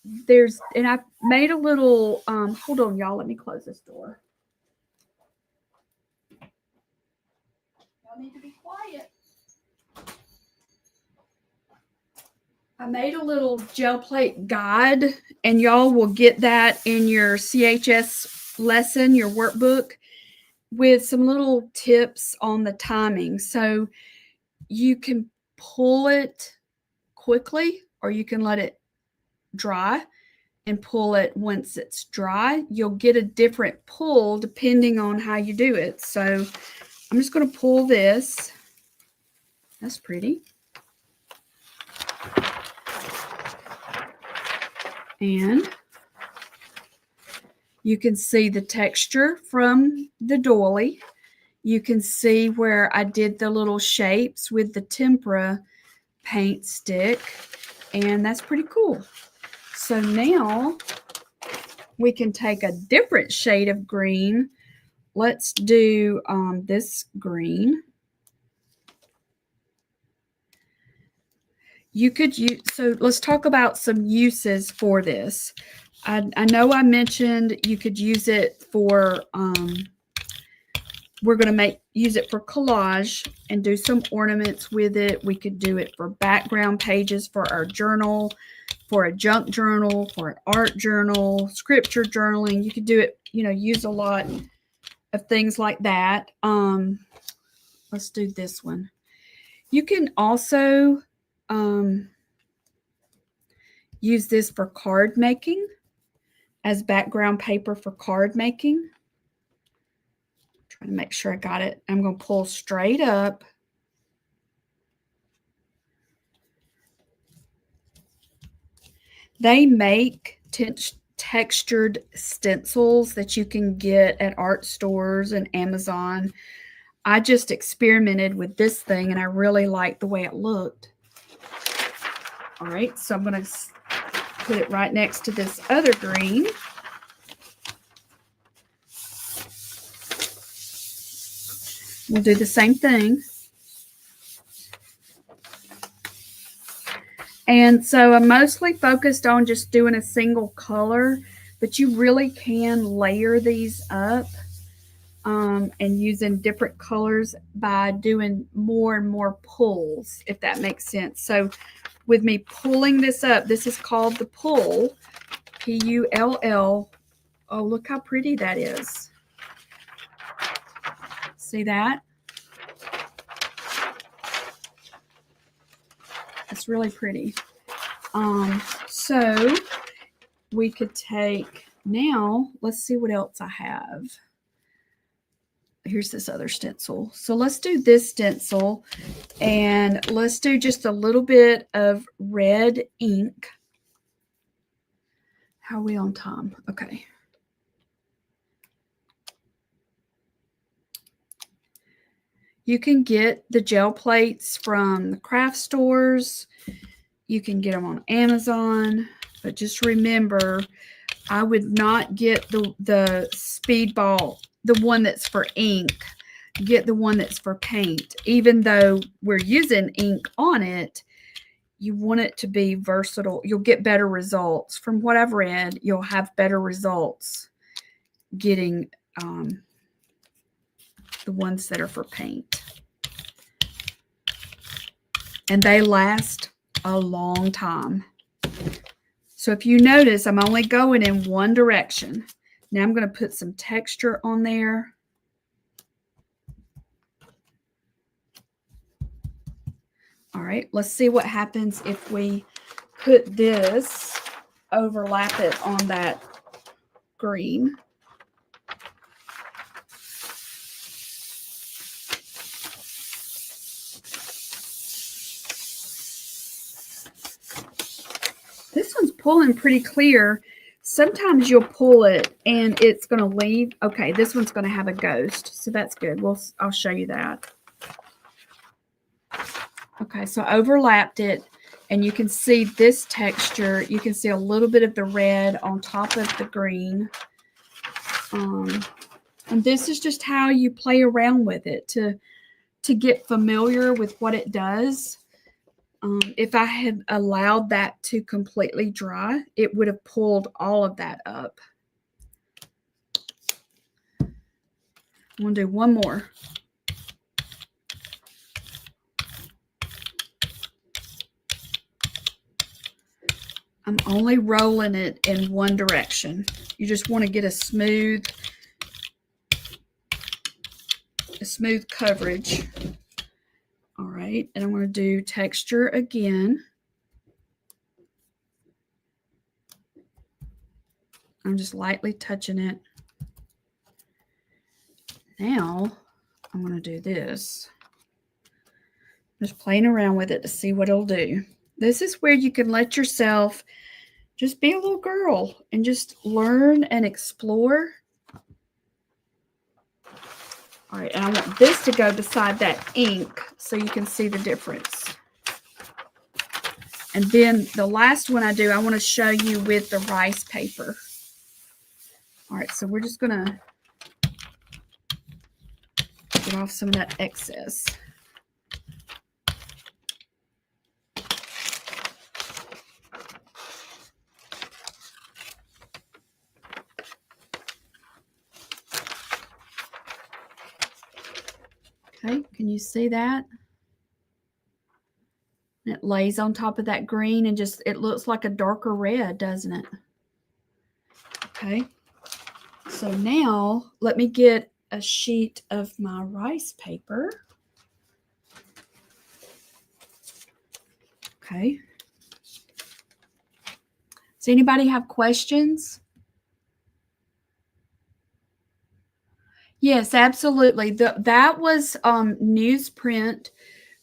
I made a little, hold on, y'all. Let me close this door. Y'all need to be quiet. I made a little gel plate guide, and y'all will get that in your CHS lesson, your workbook, with some little tips on the timing. So you can pull it quickly, or you can let it dry and pull it once it's dry. You'll get a different pull depending on how you do it. So I'm just going to pull this. That's pretty. And you can see the texture from the doily. You can see where I did the little shapes with the tempera paint stick, and that's pretty cool. So now we can take a different shade of green. Let's do this green. You could use, so let's talk about some uses for this. I know I mentioned you could use it for, we're going to use it for collage and do some ornaments with it. We could do it for background pages for our journal, for a junk journal, for an art journal, scripture journaling. You could do it, use a lot of things like that. Let's do this one. You can also use this for card making, as background paper for card making. Trying to make sure I got it. I'm going to pull straight up. They make textured stencils that you can get at art stores and Amazon. I just experimented with this thing and I really liked the way it looked. All right, so I'm going to put it right next to this other green. We'll do the same thing. And so I'm mostly focused on just doing a single color, but you really can layer these up and using different colors by doing more and more pulls, if that makes sense. So with me pulling this up, this is called the pull, P-U-L-L. Oh, look how pretty that is. See that? It's really pretty. So we could take, now let's see what else I have. Here's this other stencil. So let's do this stencil and let's do just a little bit of red ink. How are we on time? Okay. You can get the gel plates from the craft stores. You can get them on Amazon, but just remember, I would not get the Speedball, the one that's for ink. Get the one that's for paint. Even though we're using ink on it, you want it to be versatile. You'll get better results. From what I've read, you'll have better results getting the ones that are for paint. And they last a long time. So if you notice, I'm only going in one direction. Now I'm going to put some texture on there. All right, let's see what happens if we put this, overlap it on that green. This one's pulling pretty clear. Sometimes you'll pull it and it's going to leave. Okay, this one's going to have a ghost, so that's good. I'll show you that. Okay, so I overlapped it, and you can see this texture. You can see a little bit of the red on top of the green. And this is just how you play around with it to get familiar with what it does. If I had allowed that to completely dry, it would have pulled all of that up. I'm going to do one more. I'm only rolling it in one direction. You just want to get a smooth coverage. All right, and I'm going to do texture again. I'm just lightly touching it. Now I'm going to do this. Just playing around with it to see what it'll do. This is where you can let yourself just be a little girl and just learn and explore. All right, and I want this to go beside that ink so you can see the difference. And then the last one I do, I want to show you with the rice paper. All right, so we're just going to get off some of that excess. Okay, can you see that? It lays on top of that green and just, it looks like a darker red, doesn't it? Okay, so now let me get a sheet of my rice paper. Okay. Does anybody have questions? Yes, absolutely. That was newsprint,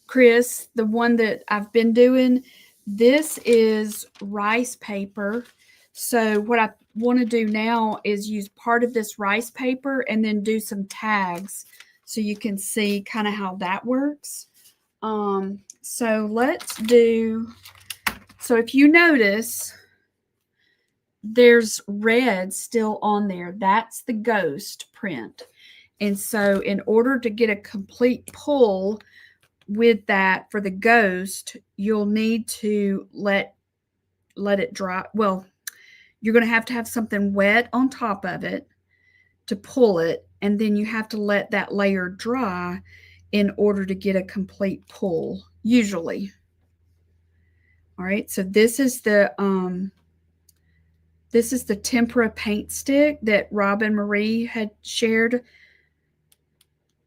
Chris, the one that I've been doing. This is rice paper. So what I want to do now is use part of this rice paper and then do some tags so you can see kind of how that works. So let's do, so if you notice, there's red still on there. That's the ghost print. And so in order to get a complete pull with that for the ghost, you'll need to let it dry. Well, you're going to have something wet on top of it to pull it, and then you have to let that layer dry in order to get a complete pull, usually. All right, so this is the tempera paint stick that Robin Marie had shared.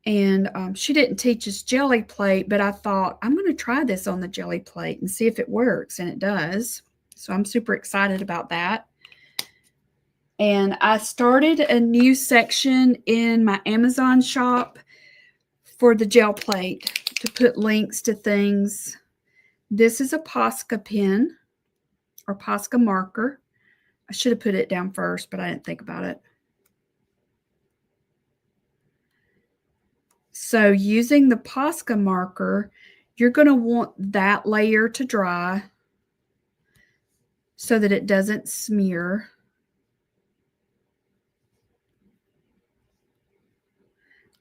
And she didn't teach us jelly plate, but I thought I'm going to try this on the jelly plate and see if it works, and it does. So I'm super excited about that. And I started a new section in my Amazon shop for the gel plate to put links to things. This is a Posca pen or Posca marker. I should have put it down first, but I didn't think about it. So using the Posca marker, you're going to want that layer to dry so that it doesn't smear.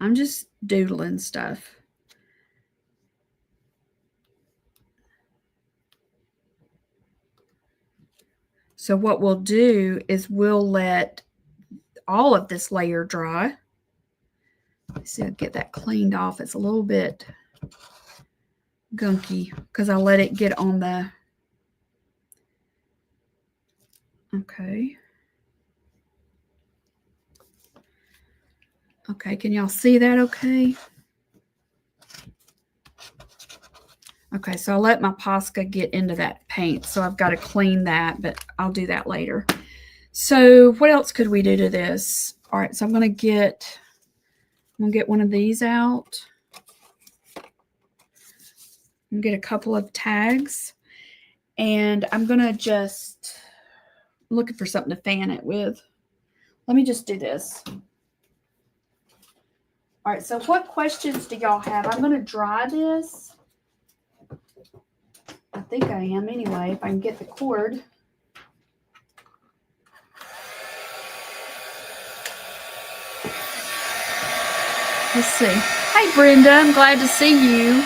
I'm just doodling stuff. So what we'll do is we'll let all of this layer dry. Let's see, I'll get that cleaned off. It's a little bit gunky because I let it get on the, okay. Okay, can y'all see that okay? Okay, so I'll let my Posca get into that paint. So I've got to clean that, but I'll do that later. So what else could we do to this? All right, so I'm going to get one of these out. I'm going to get a couple of tags. And I'm going to just looking for something to fan it with. Let me just do this. All right, so what questions do y'all have? I'm going to dry this. I think I am anyway, if I can get the cord. Let's see. Hey, Brenda, I'm glad to see you.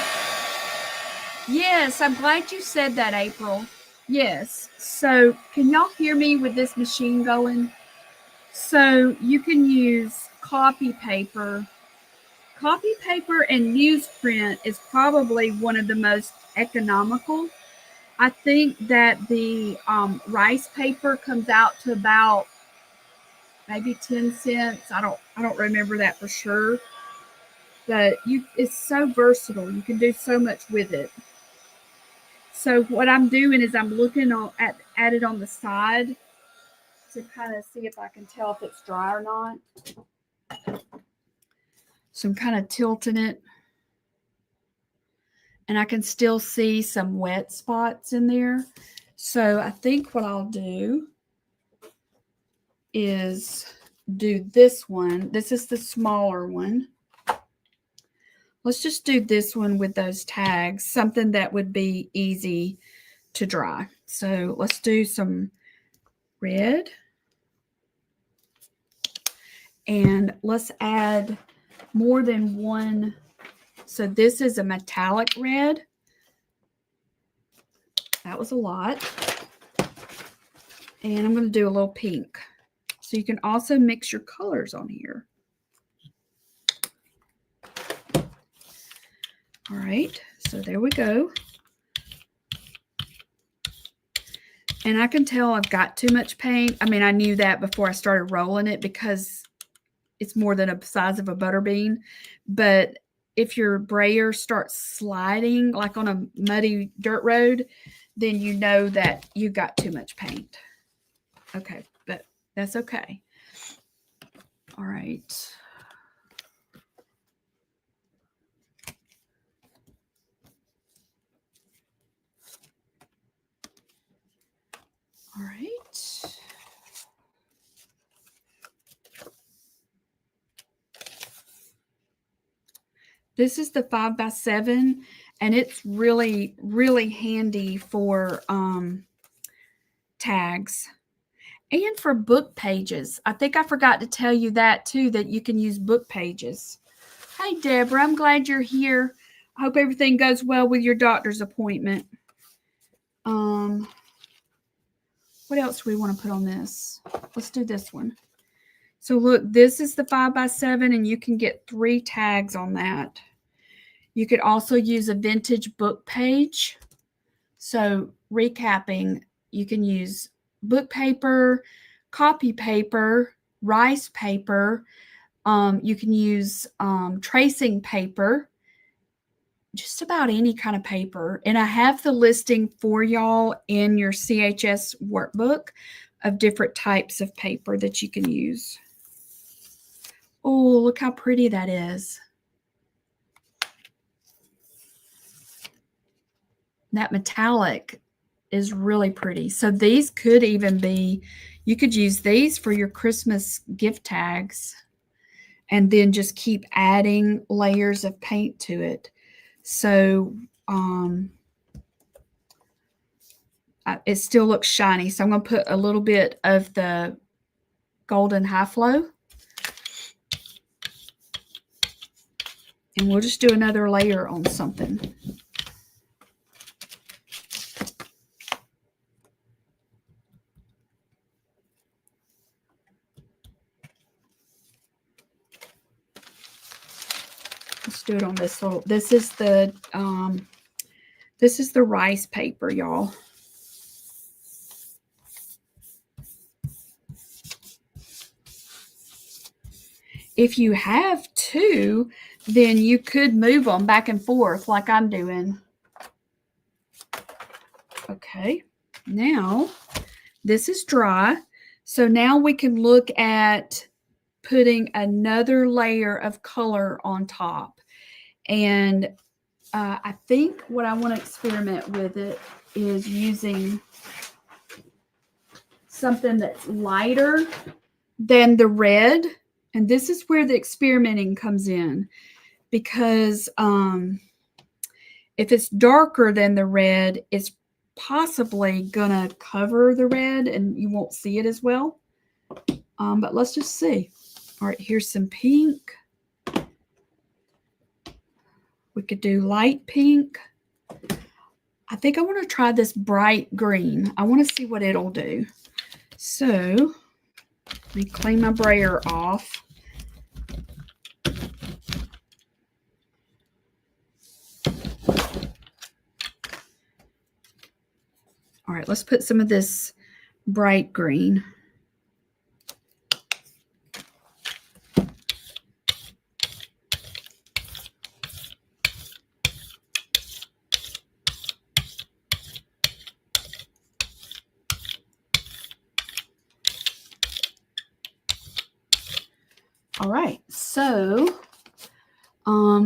Yes, I'm glad you said that, April. Yes. So can y'all hear me with this machine going? So you can use copy paper. Copy paper and newsprint is probably one of the most economical. I think that the rice paper comes out to about maybe 10 cents. I don't remember that for sure. But it's so versatile. You can do so much with it. So what I'm doing is I'm looking at it on the side to kind of see if I can tell if it's dry or not. So I'm kind of tilting it. and I can still see some wet spots in there. So I think what I'll do is do this one. This is the smaller one. Let's just do this one with those tags, something that would be easy to dry. So let's do some red. And let's add more than one. So this is a metallic red. That was a lot. And I'm going to do a little pink. So you can also mix your colors on here. All right, so there we go. And I can tell I've got too much paint. I mean, I knew that before I started rolling it because it's more than a size of a butter bean. But if your brayer starts sliding like on a muddy dirt road, then you know that you got too much paint. Okay, but that's okay. All right. All right. This is the 5x7, and it's really, really handy for tags and for book pages. I think I forgot to tell you that too, that you can use book pages. Hey, Deborah, I'm glad you're here. I hope everything goes well with your doctor's appointment. What else do we want to put on this? Let's do this one. So look, this is the 5x7, and you can get 3 tags on that. You could also use a vintage book page. So recapping, you can use book paper, copy paper, rice paper. You can use tracing paper, just about any kind of paper. And I have the listing for y'all in your CHS workbook of different types of paper that you can use. Oh, look how pretty that is. That metallic is really pretty. So these could even be, you could use these for your Christmas gift tags and then just keep adding layers of paint to it. So it still looks shiny. So I'm going to put a little bit of the golden high flow. And we'll just do another layer on something. Let's do it on this little, this is the rice paper, y'all. If you have 2, then you could move them back and forth like I'm doing. Okay, now this is dry. So now we can look at putting another layer of color on top. And I think what I want to experiment with it is using something that's lighter than the red. And this is where the experimenting comes in, because if it's darker than the red, it's possibly gonna cover the red and you won't see it as well. But let's just see. All right, here's some pink. We could do light pink. I think I want to try this bright green. I want to see what it'll do. So let me clean my brayer off. All right, let's put some of this bright green. All right, so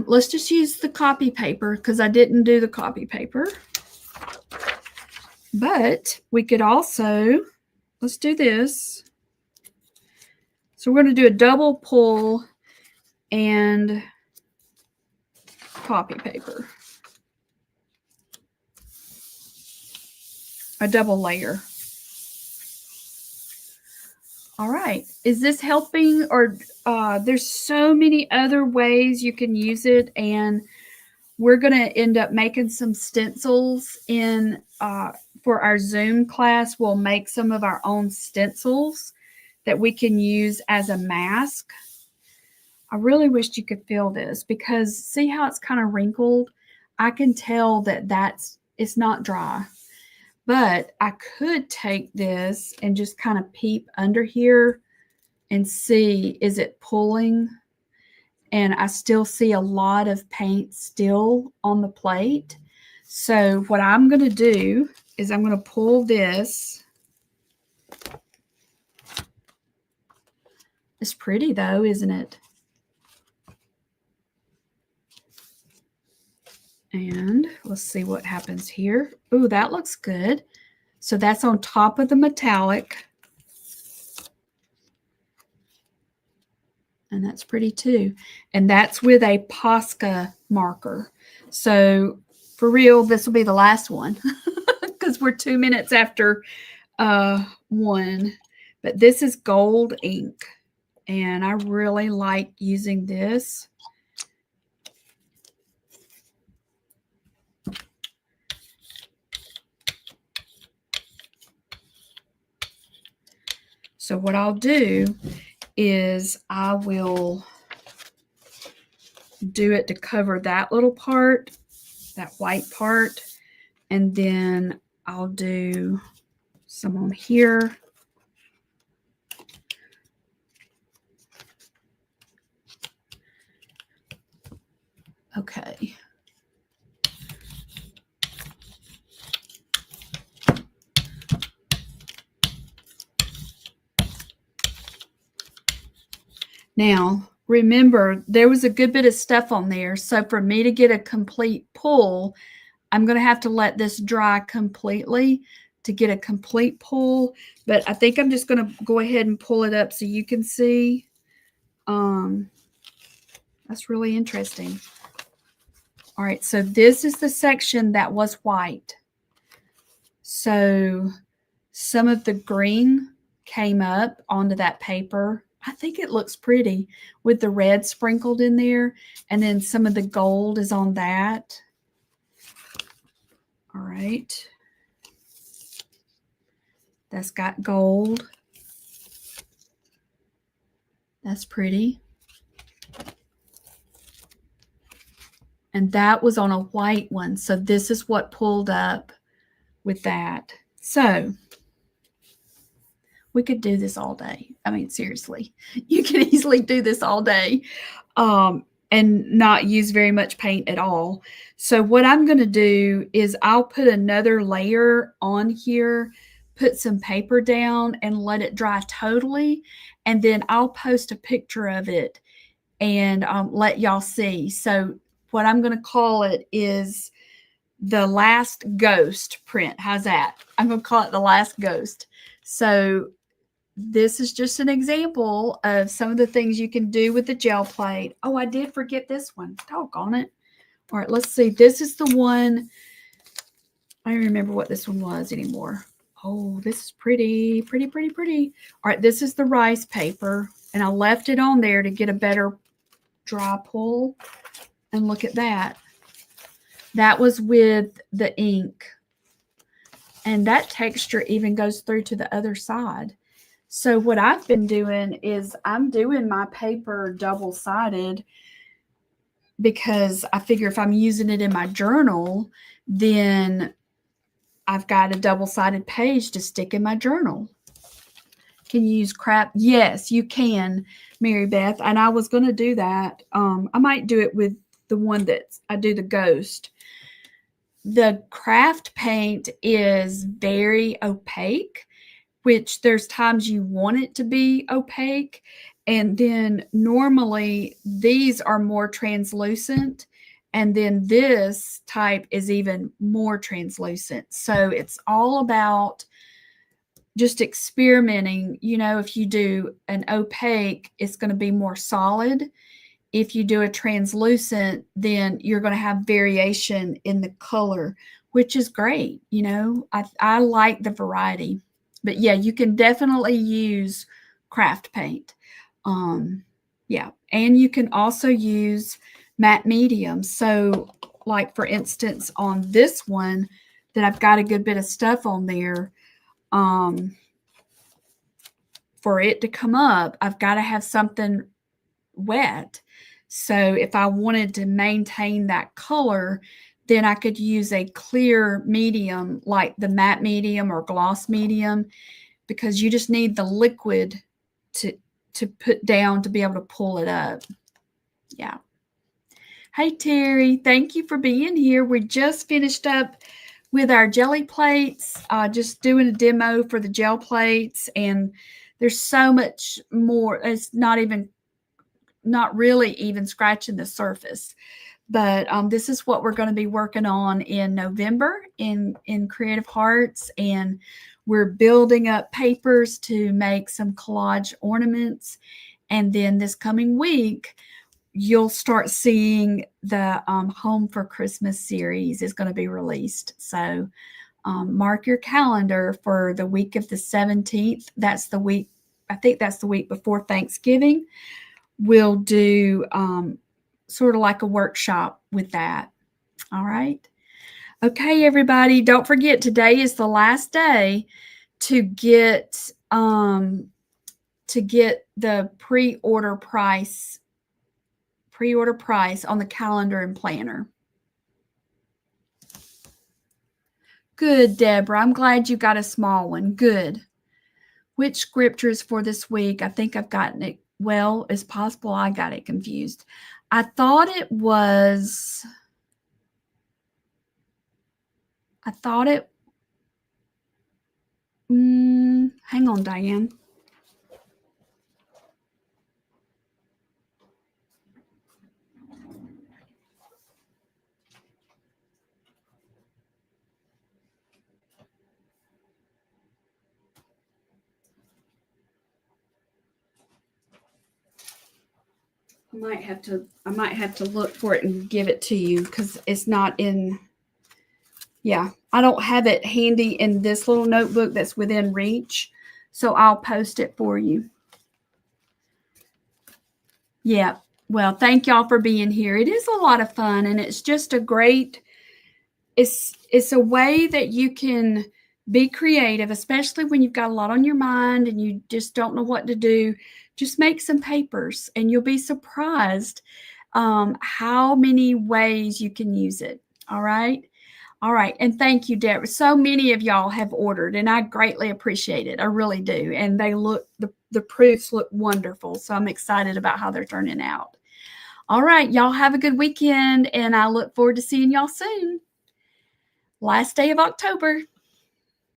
let's just use the copy paper because I didn't do the copy paper. But we could also, let's do this. So we're going to do a double pull and copy paper. A double layer. All right. Is this helping? Or there's so many other ways you can use it, and we're going to end up making some stencils in for our Zoom class. We'll make some of our own stencils that we can use as a mask. I really wished you could feel this because see how it's kind of wrinkled? I can tell that it's not dry. But I could take this and just kind of peep under here and see, is it pulling? And I still see a lot of paint still on the plate. So what I'm going to do is I'm going to pull this. It's pretty though, isn't it? And let's see what happens here. Ooh, that looks good. So that's on top of the metallic. And that's pretty too. And that's with a Posca marker. So for real, this will be the last one because we're 2 minutes after 1. But this is gold ink. And I really like using this. So what I'll do is I will do it to cover that little part, that white part, and then I'll do some on here. Okay. Now, remember, there was a good bit of stuff on there. So for me to get a complete pull, I'm going to have to let this dry completely to get a complete pull. But I think I'm just going to go ahead and pull it up so you can see. That's really interesting. All right, so this is the section that was white. So some of the green came up onto that paper. I think it looks pretty with the red sprinkled in there. And then some of the gold is on that. All right. That's got gold. That's pretty. And that was on a white one. So this is what pulled up with that. So we could do this all day. I mean, seriously, you can easily do this all day and not use very much paint at all. So what I'm going to do is I'll put another layer on here, put some paper down and let it dry totally. And then I'll post a picture of it and let y'all see. So what I'm going to call it is the last ghost print. How's that? I'm going to call it the last ghost. So this is just an example of some of the things you can do with the gel plate. Oh, I did forget this one. Doggone it. All right, let's see. This is the one. I don't remember what this one was anymore. Oh, this is pretty, pretty, pretty, pretty. All right, this is the rice paper. And I left it on there to get a better dry pull. And look at that. That was with the ink. And that texture even goes through to the other side. So what I've been doing is I'm doing my paper double-sided because I figure if I'm using it in my journal, then I've got a double-sided page to stick in my journal. Can you use crap? Yes, you can, Mary Beth. And I was going to do that. I might do it with the one that I do the ghost. The craft paint is very opaque, which there's times you want it to be opaque. And then normally these are more translucent. And then this type is even more translucent. So it's all about just experimenting. You know, if you do an opaque, it's going to be more solid. If you do a translucent, then you're going to have variation in the color, which is great. You know, I like the variety. But yeah, you can definitely use craft paint. Yeah, and you can also use matte medium. So like for instance, on this one that I've got a good bit of stuff on there, for it to come up, I've got to have something wet. So if I wanted to maintain that color, then I could use a clear medium like the matte medium or gloss medium, because you just need the liquid to put down to be able to pull it up. Yeah. Hey, Terry, thank you for being here. We just finished up with our jelly plates, just doing a demo for the gel plates, and there's so much more. It's not really even scratching the surface. But this is what we're going to be working on in November in Creative Hearts, and we're building up papers to make some collage ornaments. And then this coming week, you'll start seeing the Home for Christmas series is going to be released. So mark your calendar for the week of the 17th. That's the week, I think that's the week before Thanksgiving. We'll do sort of like a workshop with that. All right. Okay, everybody, don't forget today is the last day to get the pre-order price on the calendar and planner. Good, Deborah. I'm glad you got a small one. Good. Which scriptures for this week? I think I've gotten it. Well, it's possible I got it confused. I thought it hang on, Diane. I might have to look for it and give it to you because it's not in. Yeah, I don't have it handy in this little notebook that's within reach, so I'll post it for you. Yeah, well, thank y'all for being here. It is a lot of fun, and it's just a great, it's a way that you can be creative, especially when you've got a lot on your mind and you just don't know what to do. Just make some papers, and you'll be surprised how many ways you can use it. All right. All right. And thank you, Deborah. So many of y'all have ordered, and I greatly appreciate it. I really do. And they look, the proofs look wonderful. So I'm excited about how they're turning out. All right. Y'all have a good weekend, and I look forward to seeing y'all soon. Last day of October.